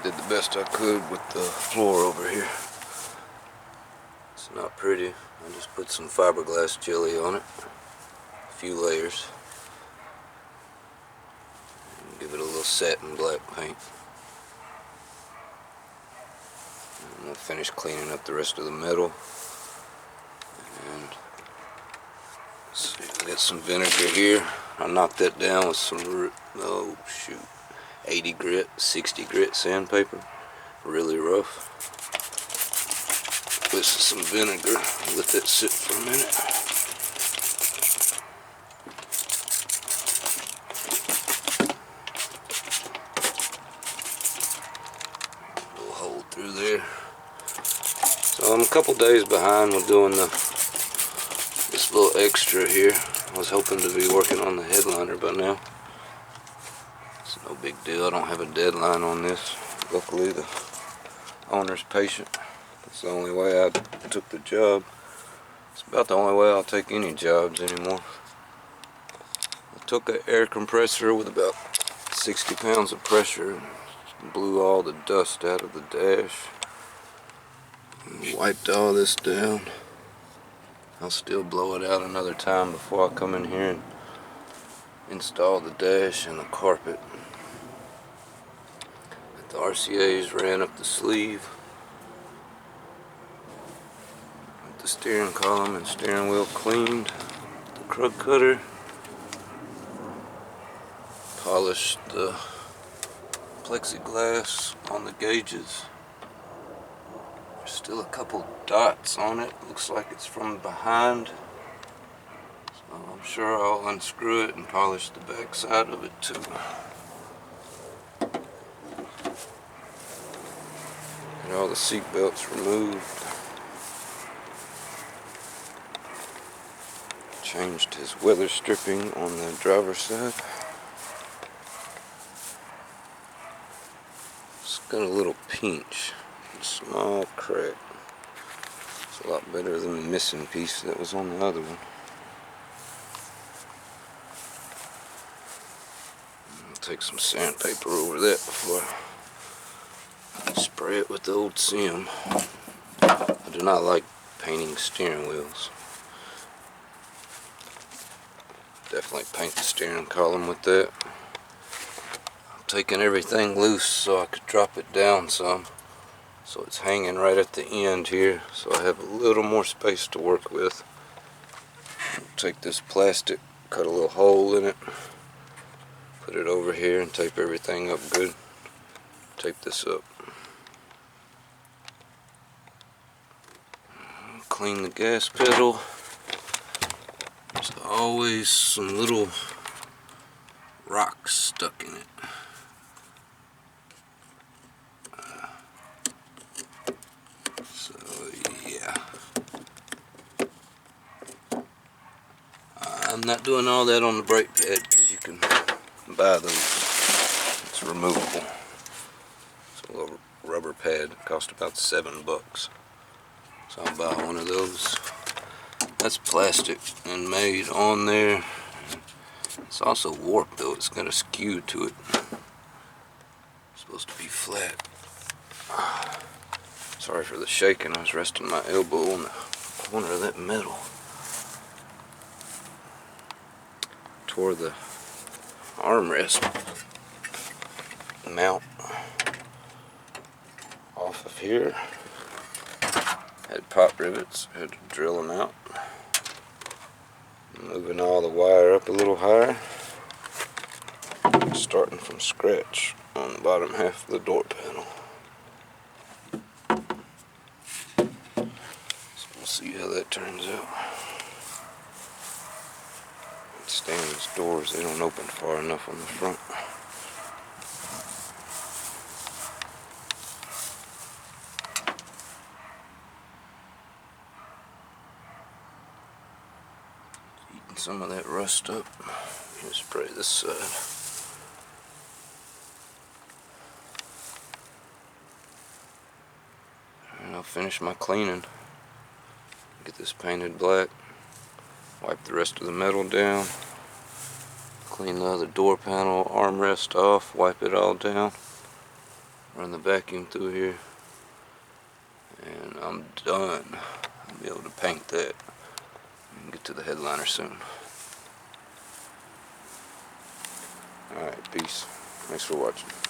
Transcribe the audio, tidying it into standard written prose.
did the best I could with the floor over here. It's not pretty. I just put some fiberglass jelly on it, a few layers, and give it a little satin black paint. I'm going to finish cleaning up the rest of the metal. And let's see, I got some vinegar here. I knocked that down with some, 80 grit, 60 grit sandpaper, really rough. This is some vinegar. Let that sit for a minute. A little hole through there. So I'm a couple days behind with doing this little extra here. I was hoping to be working on the headliner by now. It's no big deal. I don't have a deadline on this. Luckily the owner's patient. That's the only way I took the job. It's about the only way I'll take any jobs anymore. I took an air compressor with about 60 pounds of pressure and blew all the dust out of the dash. And wiped all this down. I'll still blow it out another time before I come in here and install the dash and the carpet. The RCA's ran up the sleeve. Got the steering column and steering wheel cleaned. The krug cutter. Polished the plexiglass on the gauges. There's still a couple dots on it. Looks like it's from behind. So I'm sure I'll unscrew it and polish the back side of it too. Got all the seat belts removed. Changed his weather stripping on the driver's side. It's got a little pinch. Small crack. It's a lot better than the missing piece that was on the other one. I'll take some sandpaper over that before I spray it with the old sim. I do not like painting steering wheels. Definitely paint the steering column with that. I'm taking everything loose so I could drop it down some. So it's hanging right at the end here, so I have a little more space to work with. Take this plastic, cut a little hole in it, put it over here and tape everything up good. Tape this up. Clean the gas pedal. There's always some little rocks stuck in it. I'm not doing all that on the brake pad because you can buy those. It's removable. It's a little rubber pad. It cost about $7. So I'll buy one of those. That's plastic and made on there. It's also warped though. It's got a skew to it. It's supposed to be flat. Sorry for the shaking. I was resting my elbow on the corner of that metal. Tore the armrest mount off of here. Had pop rivets, had to drill them out. Moving all the wire up a little higher. Starting from scratch on the bottom half of the door panel. So we'll see how that turns out. Stainless doors, they don't open far enough on the front. Eating some of that rust up. Just spray this side. And I'll finish my cleaning. Get this painted black. Wipe the rest of the metal down. Clean the other door panel armrest off, wipe it all down. run the vacuum through here, and I'm done. I'll be able to paint that and get to the headliner soon. Alright, peace. Thanks for watching.